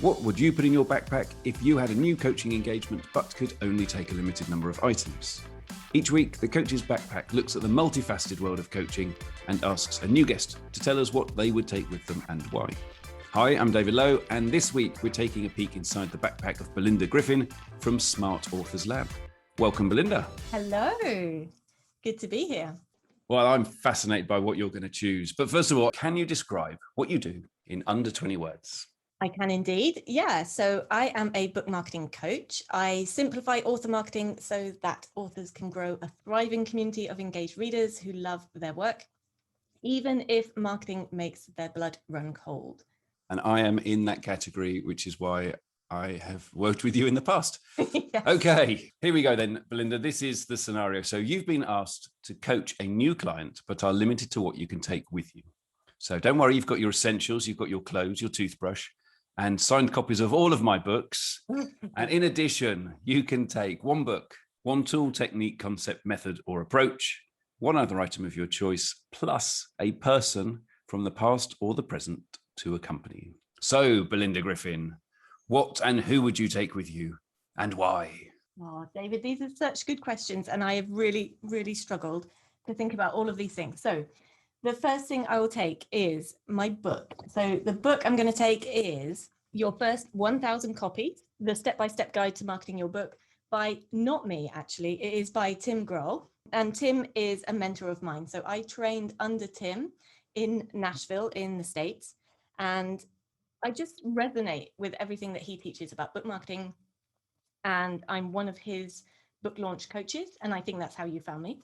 What would you put in your backpack if you had a new coaching engagement but could only take a limited number of items? Each week, the Coach's Backpack looks at the multifaceted world of coaching and asks a new guest to tell us what they would take with them and why. Hi, I'm David Lowe, and this week we're taking a peek inside the backpack of Belinda Griffin from Smart Authors Lab. Welcome, Belinda. Hello. Good to be here. Well, I'm fascinated by what you're going to choose. But first of all, can you describe what you do in under 20 words? I can indeed. Yeah. So I am a book marketing coach. I simplify author marketing so that authors can grow a thriving community of engaged readers who love their work, even if marketing makes their blood run cold. And I am in that category, which is why I have worked with you in the past. Yes. Okay, here we go then, Belinda. This is the scenario. So you've been asked to coach a new client, but are limited to what you can take with you. So don't worry, you've got your essentials, you've got your clothes, your toothbrush, and signed copies of all of my books. And in addition, you can take one book, one tool, technique, concept, method, or approach, one other item of your choice, plus a person from the past or the present to accompany you. So, Belinda Griffin, what and who would you take with you and why? Oh, David, these are such good questions. And I have really, really struggled to think about all of these things. So the first thing I will take is my book. So the book I'm going to take is Your First 1,000 Copies, the step-by-step guide to marketing your book by not me, actually. It is by Tim Grohl. And Tim is a mentor of mine. So I trained under Tim in Nashville in the States. And I just resonate with everything that he teaches about book marketing. And I'm one of his book launch coaches. And I think that's how you found me.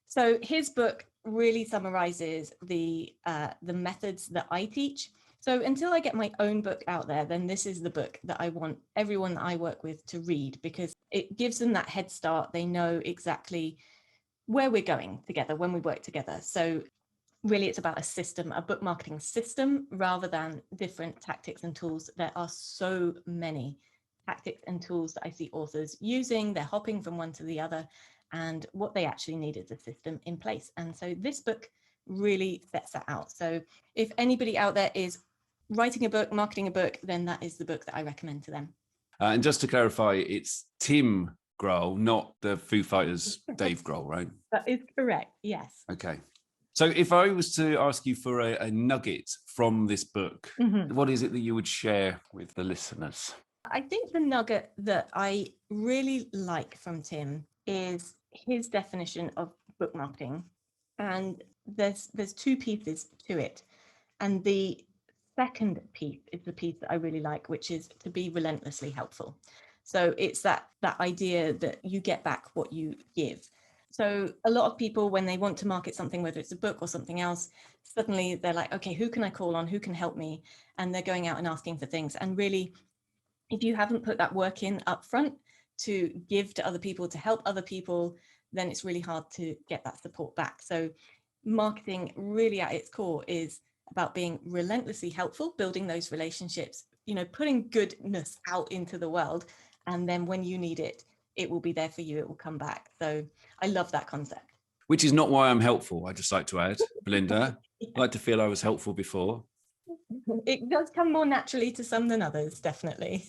So his book really summarizes the methods that I teach. So until I get my own book out there, then this is the book that I want everyone that I work with to read, because it gives them that head start. They know exactly where we're going together when we work together. So really, it's about a system, a book marketing system, rather than different tactics and tools. There are so many tactics and tools that I see authors using. They're hopping from one to the other. And what they actually need is a system in place. And so this book really sets that out. So if anybody out there is writing a book, marketing a book, then that is the book that I recommend to them. And just to clarify, it's Tim Grohl, not the Foo Fighters Dave Grohl, right? That is correct. Yes. Okay. So if I was to ask you for a nugget from this book, what is it that you would share with the listeners? I think the nugget that I really like from Tim is his definition of book marketing. And there's two pieces to it. And the second piece is the piece that I really like, which is to be relentlessly helpful. So it's that idea that you get back what you give. So a lot of people, when they want to market something, whether it's a book or something else, suddenly they're like, okay, who can I call on? Who can help me? And they're going out and asking for things. And really, if you haven't put that work in up front to give to other people, to help other people, then it's really hard to get that support back. So marketing really at its core is about being relentlessly helpful, building those relationships, putting goodness out into the world. And then when you need it, it will be there for you. It will come back. So I love that concept. Which is not why I'm helpful. I just like to add, Belinda, I like to feel I was helpful before. It does come more naturally to some than others, definitely.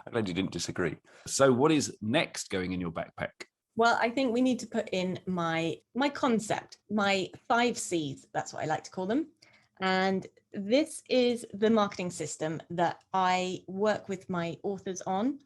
I'm glad you didn't disagree. So what is next going in your backpack? Well, I think we need to put in my concept, my 5 C's. That's what I like to call them. And this is the marketing system that I work with my authors on.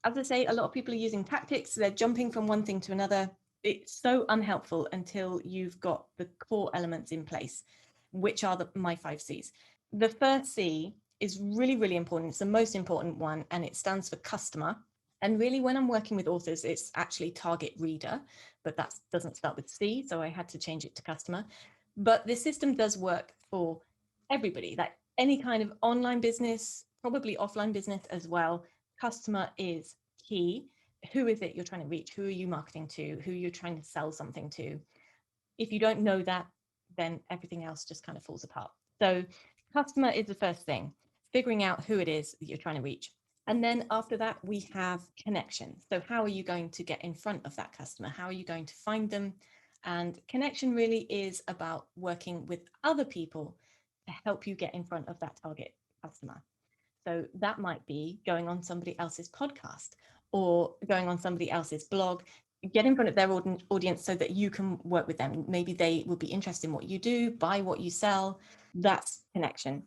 As I say, a lot of people are using tactics. They're jumping from one thing to another. It's so unhelpful until you've got the core elements in place, which are my 5 C's. The first C is really, really important. It's the most important one, and it stands for customer. And really, when I'm working with authors, it's actually target reader, but that doesn't start with C, so I had to change it to customer. But this system does work for everybody, like any kind of online business, probably offline business as well. Customer is key. Who is it you're trying to reach? Who are you marketing to? Who you're trying to sell something to? If you don't know that, then everything else just kind of falls apart. So customer is the first thing, figuring out who it is that you're trying to reach. And then after that, we have connection. So how are you going to get in front of that customer? How are you going to find them? And connection really is about working with other people to help you get in front of that target customer. So that might be going on somebody else's podcast or going on somebody else's blog. Get in front of their audience so that you can work with them. Maybe they will be interested in what you do, buy what you sell. That's connection.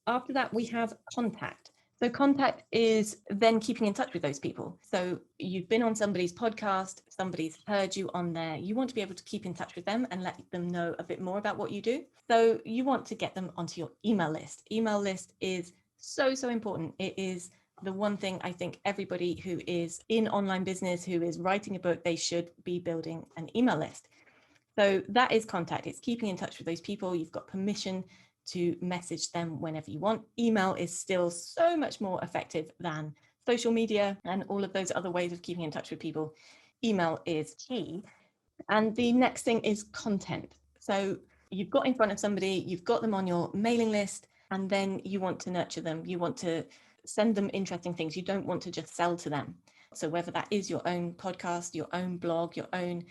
After that, we have contact. So contact is then keeping in touch with those people. So you've been on somebody's podcast, somebody's heard you on there. You want to be able to keep in touch with them and let them know a bit more about what you do. So you want to get them onto your email list. Email list is so important. It is the one thing I think everybody who is in online business, who is writing a book, they should be building an email list. So that is contact. It's keeping in touch with those people. You've got permission to message them whenever you want. Email is still so much more effective than social media and all of those other ways of keeping in touch with people. Email is key. And the next thing is content. So you've got in front of somebody, you've got them on your mailing list, and then you want to nurture them. You want to send them interesting things. You don't want to just sell to them. So whether that is your own podcast, your own blog, your own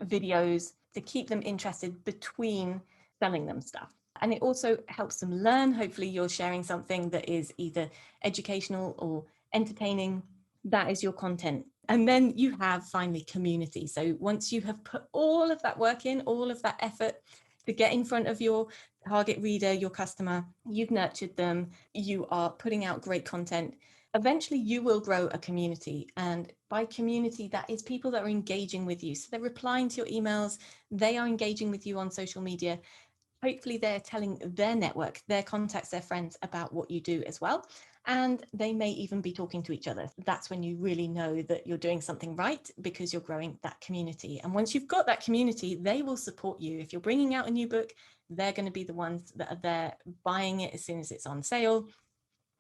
videos, to keep them interested between selling them stuff. And it also helps them learn. Hopefully you're sharing something that is either educational or entertaining. That is your content. And then you have finally community. So once you have put all of that work in, all of that effort to get in front of your target reader, your customer, you've nurtured them, you are putting out great content, eventually you will grow a community. And by community, that is people that are engaging with you. So they're replying to your emails, they are engaging with you on social media. Hopefully they're telling their network, their contacts, their friends about what you do as well. And they may even be talking to each other. That's when you really know that you're doing something right, because you're growing that community. And once you've got that community, they will support you. If you're bringing out a new book, they're going to be the ones that are there buying it as soon as it's on sale.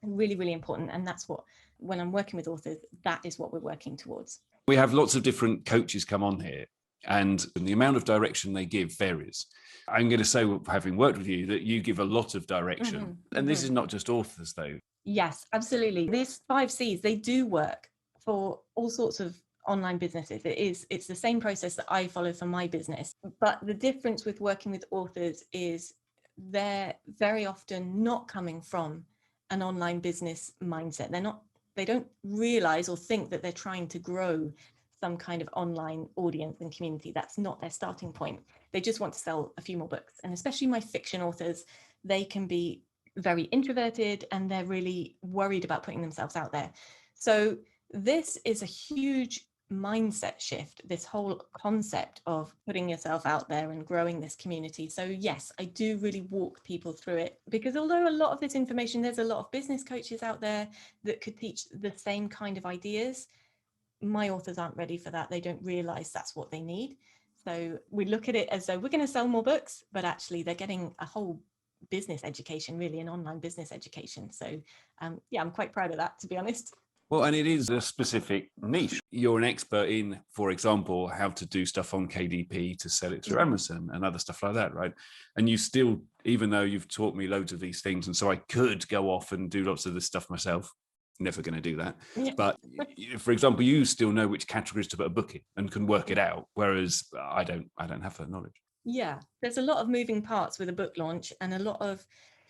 Really important. And that's what, when I'm working with authors, that is what we're working towards. We have lots of different coaches come on here, and the amount of direction they give varies. I'm going to say, having worked with you, that you give a lot of direction. And this is not just authors, though. Yes, absolutely. These 5 C's, they do work for all sorts of online businesses. It's the same process that I follow for my business. But the difference with working with authors is they're very often not coming from an online business mindset. They don't realize or think that they're trying to grow some kind of online audience and community. That's not their starting point. They just want to sell a few more books. And especially my fiction authors, they can be very introverted and they're really worried about putting themselves out there. So this is a huge mindset shift, this whole concept of putting yourself out there and growing this community. So yes, I do really walk people through it, because although a lot of this information, there's a lot of business coaches out there that could teach the same kind of ideas. My authors aren't ready for that. They don't realize that's what they need. So we look at it as though we're going to sell more books, but actually they're getting a whole business education, really, an online business education. So yeah, I'm quite proud of that, to be honest. Well, and it is a specific niche. You're an expert in, for example, how to do stuff on KDP to sell it through Amazon and other stuff like that, right? And you still, even though you've taught me loads of these things, and so I could go off and do lots of this stuff myself, never going to do that. Yeah. But for example, you still know which categories to put a book in and can work it out, whereas I don't have that knowledge. Yeah, there's a lot of moving parts with a book launch, and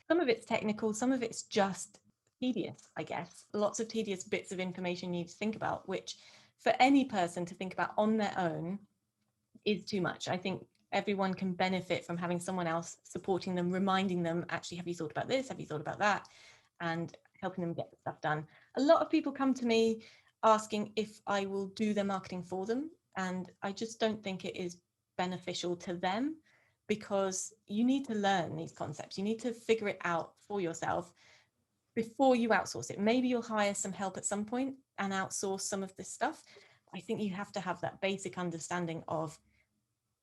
some of it's technical, some of it's just tedious, I guess. Lots of tedious bits of information you need to think about, which for any person to think about on their own is too much. I think everyone can benefit from having someone else supporting them, reminding them, actually, have you thought about this? Have you thought about that? And helping them get the stuff done. A lot of people come to me asking if I will do their marketing for them. And I just don't think it is beneficial to them, because you need to learn these concepts. You need to figure it out for yourself before you outsource it. Maybe you'll hire some help at some point and outsource some of this stuff. I think you have to have that basic understanding of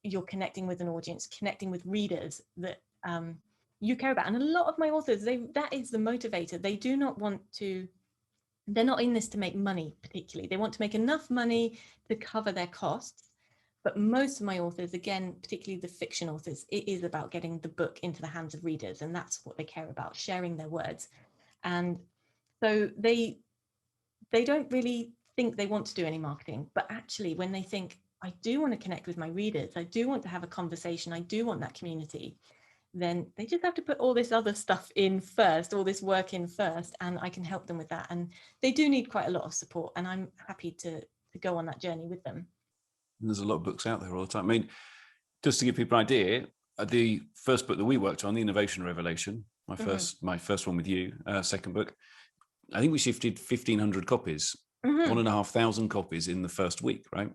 you're connecting with an audience, connecting with readers that you care about. And a lot of my authors, that is the motivator. They do not want to, they're not in this to make money particularly. They want to make enough money to cover their costs. But most of my authors, again, particularly the fiction authors, it is about getting the book into the hands of readers. And that's what they care about, sharing their words. And so they don't really think they want to do any marketing, but actually when they think, I do want to connect with my readers, I do want to have a conversation, I do want that community, then they just have to put all this other stuff in first, all this work in first, and I can help them with that. And they do need quite a lot of support, and I'm happy to go on that journey with them. And there's a lot of books out there all the time. I mean, just to give people an idea, the first book that we worked on, The Innovation Revelation, my first one with you, second book, I think we shifted 1,500 copies, 1,500 copies in the first week, right?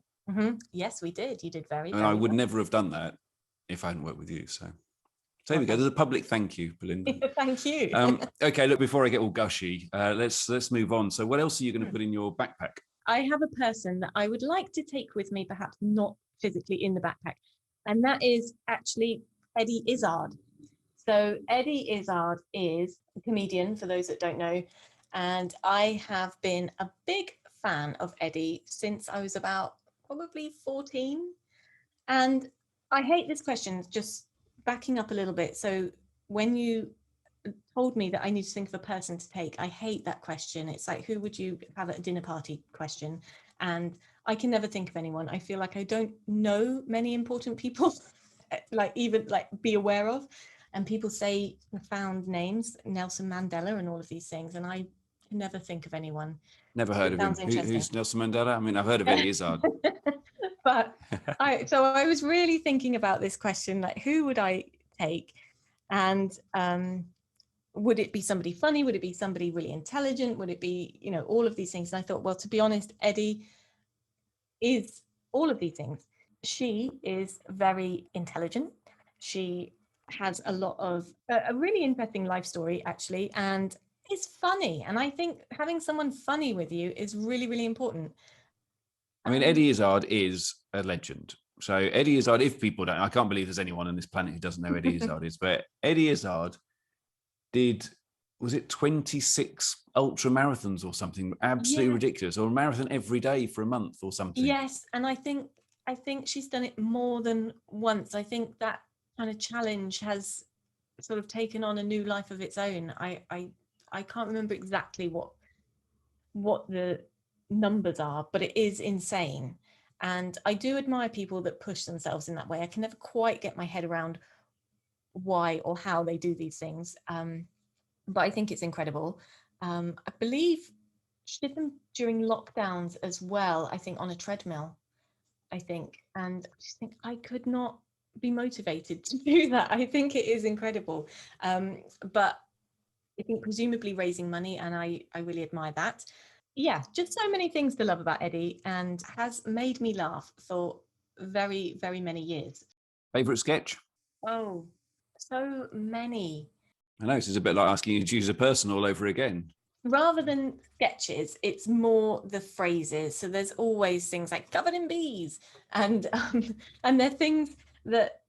Yes, we did. You did very, and I would never have done that if I hadn't worked with you. So there we go. There's a public thank you, Belinda. Thank you. Okay, look, before I get all gushy, let's move on. So what else are you going to put in your backpack? I have a person that I would like to take with me, perhaps not physically in the backpack, and that is actually Eddie Izzard. So Eddie Izzard is a comedian, for those that don't know, and I have been a big fan of Eddie since I was about probably 14. And I hate this question, just backing up a little bit. So when you told me that I need to think of a person to take, I hate that question. It's like, who would you have at a dinner party question? And I can never think of anyone. I feel like I don't know many important people, like even like be aware of. And people say profound names, Nelson Mandela and all of these things. And I can never think of anyone. Never heard of him. Who's Nelson Mandela? I mean, I've heard of Eddie Izzard. But I was really thinking about this question, like who would I take? And would it be somebody funny? Would it be somebody really intelligent? Would it be, you know, all of these things? And I thought, well, to be honest, Eddie is all of these things. She is very intelligent. She has a lot of a really interesting life story, actually, and is funny. And I think having someone funny with you is really, really important. I mean, Eddie Izzard is a legend. So Eddie Izzard, if people don't, I can't believe there's anyone on this planet who doesn't know Eddie Izzard is, but Eddie Izzard was it 26 ultra marathons or something absolutely ridiculous, or a marathon every day for a month or something? Yes, and I think she's done it more than once. I think that kind of challenge has sort of taken on a new life of its own. I can't remember exactly what the numbers are, but it is insane. And I do admire people that push themselves in that way. I can never quite get my head around why or how they do these things. But I think it's incredible. I believe she did them during lockdowns as well, I think on a treadmill, I think. And I just think I could not be motivated to do that. I think it is incredible. But I think presumably raising money, and I really admire that. Yeah, just so many things to love about Eddie, and has made me laugh for very, very many years. Favorite sketch? Oh, so many. I know, this is a bit like asking you to choose a person all over again. Rather than sketches, it's more the phrases. So there's always things like covered in bees, and they're things that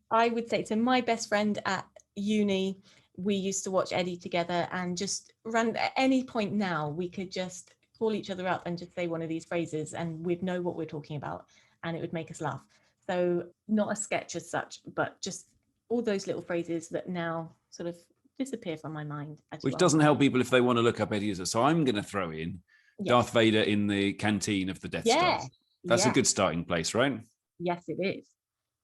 I would say to my best friend at uni. We used to watch Eddie together, and just ran at any point now we could just call each other up and just say one of these phrases, and we'd know what we're talking about, and it would make us laugh. So not a sketch as such, but just all those little phrases that now sort of disappear from my mind. Which doesn't help people if they want to look up Eddie Izzard. So I'm going to throw in Darth Vader in the canteen of the Death Star. That's a good starting place, right? Yes, it is.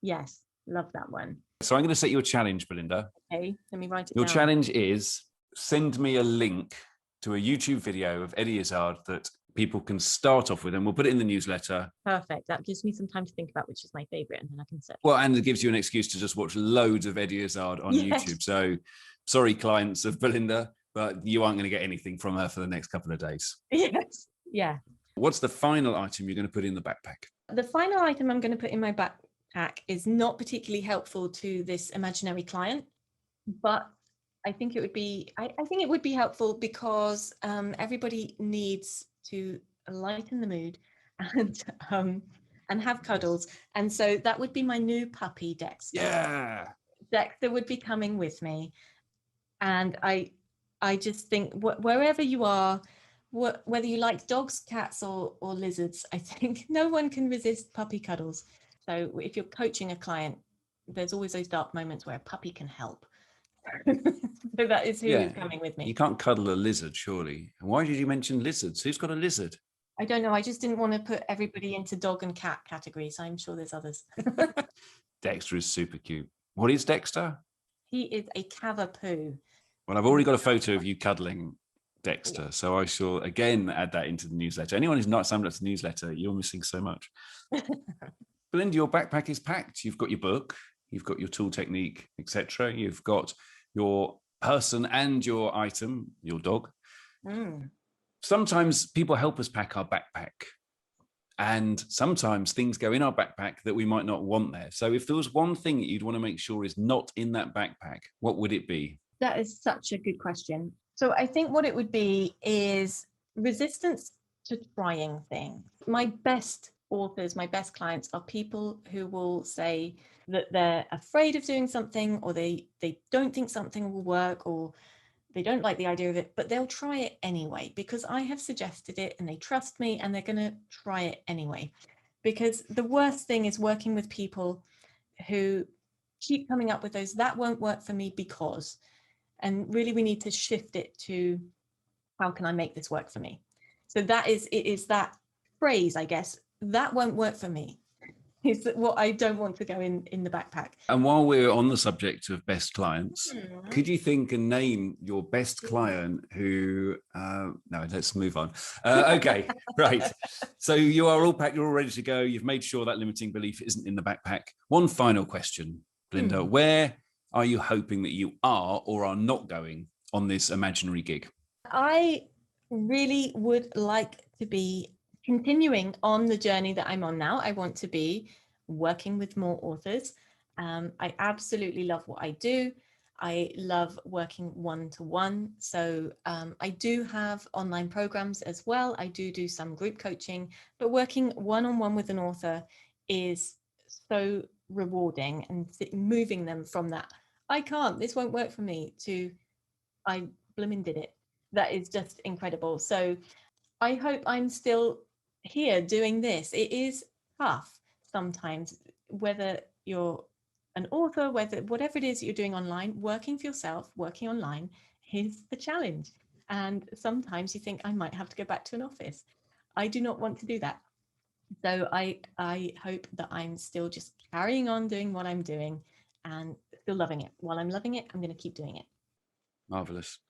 Yes, love that one. So I'm going to set you a challenge, Belinda. Okay, let me write it down. Your challenge is send me a link to a YouTube video of Eddie Izzard that people can start off with, and we'll put it in the newsletter. Perfect. That gives me some time to think about which is my favorite, and then I can set. Well, and it gives you an excuse to just watch loads of Eddie Izzard on YouTube. So sorry, clients of Belinda, but you aren't going to get anything from her for the next couple of days. Yes. Yeah. What's the final item you're going to put in the backpack? The final item I'm going to put in my backpack is not particularly helpful to this imaginary client, but I think it would be helpful because everybody needs to lighten the mood and have cuddles. And so that would be my new puppy, Dexter. Yeah. Dexter would be coming with me. And I just think wherever you are, whether you like dogs, cats, or lizards, I think no one can resist puppy cuddles. So if you're coaching a client, there's always those dark moments where a puppy can help. So that is who is coming with me. You can't cuddle a lizard, surely. Why did you mention lizards? Who's got a lizard? I don't know. I just didn't want to put everybody into dog and cat categories. I'm sure there's others. Dexter is super cute. What is Dexter? He is a cavapoo. Well, I've already got a photo of you cuddling Dexter, so I shall again add that into the newsletter. Anyone who's not signed up to the newsletter, you're missing so much. Belinda, your backpack is packed. You've got your book, you've got your tool technique, etc. You've got your person and your item, your dog. Sometimes people help us pack our backpack, and sometimes things go in our backpack that we might not want there. So if there was one thing that you'd want to make sure is not in that backpack, what would it be? That is such a good question. So I think what it would be is resistance to trying things. My best authors, my best clients are people who will say that they're afraid of doing something, or they don't think something will work, or they don't like the idea of it, but they'll try it anyway because I have suggested it and they trust me and they're going to try it anyway. Because the worst thing is working with people who keep coming up with those, that won't work for me because, and really we need to shift it to, how can I make this work for me? So it is that phrase, I guess, that won't work for me, is what I don't want to go in the backpack. And while we're on the subject of best clients, could you think and name your best client who, no, let's move on. Okay, right. So you are all packed, you're all ready to go. You've made sure that limiting belief isn't in the backpack. One final question, Belinda, where are you hoping that you are or are not going on this imaginary gig? I really would like to be continuing on the journey that I'm on now. I want to be working with more authors. I absolutely love what I do. I love working one-to-one. So I do have online programs as well. I do some group coaching, but working one-on-one with an author is so rewarding, and moving them from that, I can't, this won't work for me, to I blooming did it. That is just incredible. So I hope I'm still here doing this. It is tough sometimes, whether you're an author, whatever it is that you're doing online, working for yourself, working online is the challenge. And sometimes you think, I might have to go back to an office. I do not want to do that. So I hope that I'm still just carrying on doing what I'm doing and still loving it. While I'm loving it, I'm going to keep doing it. Marvelous.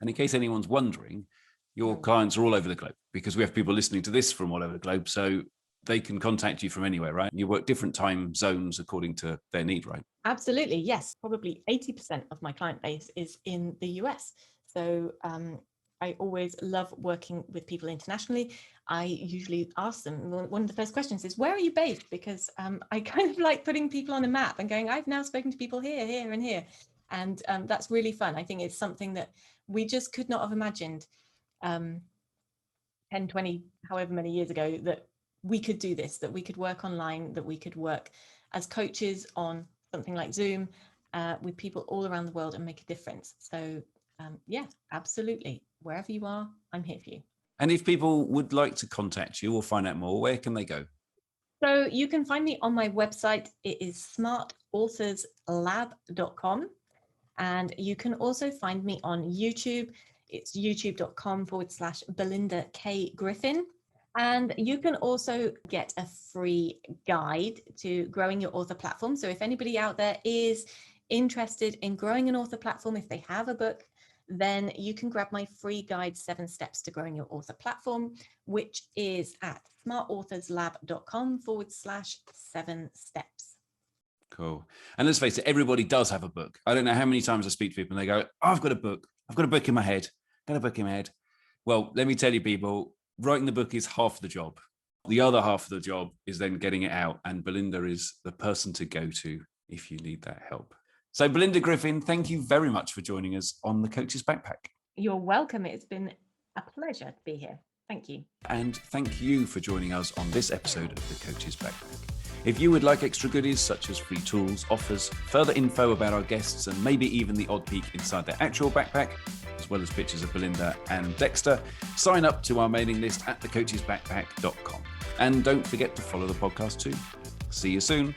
And in case anyone's wondering, your clients are all over the globe, because we have people listening to this from all over the globe. So they can contact you from anywhere, right? You work different time zones according to their need, right? Absolutely. Yes. Probably 80% of my client base is in the US. So I always love working with people internationally. I usually ask them, one of the first questions is, where are you based? Because I kind of like putting people on a map and going, I've now spoken to people here, here, and here. And that's really fun. I think it's something that we just could not have imagined 10, 20, however many years ago, that we could do this, that we could work online, that we could work as coaches on something like Zoom with people all around the world and make a difference. So yeah, absolutely. Wherever you are, I'm here for you. And if people would like to contact you or find out more, where can they go? So you can find me on my website. It is smartauthorsLab.com. And you can also find me on YouTube. It's youtube.com/Belinda K Griffin. And you can also get a free guide to growing your author platform. So if anybody out there is interested in growing an author platform, if they have a book, then you can grab my free guide, 7 Steps to Growing Your Author Platform, which is at smartauthorsLab.com/7 steps. Cool. And let's face it, everybody does have a book. I don't know how many times I speak to people and they go, oh, I've got a book. I've got a book in my head. Got a book in my head. Well, let me tell you, people, writing the book is half the job. The other half of the job is then getting it out. And Belinda is the person to go to if you need that help. So Belinda Griffin, thank you very much for joining us on The Coach's Backpack. You're welcome. It's been a pleasure to be here. Thank you. And thank you for joining us on this episode of The Coach's Backpack. If you would like extra goodies such as free tools, offers, further info about our guests, and maybe even the odd peek inside their actual backpack, as well as pictures of Belinda and Dexter, sign up to our mailing list at thecoachesbackpack.com. And don't forget to follow the podcast too. See you soon.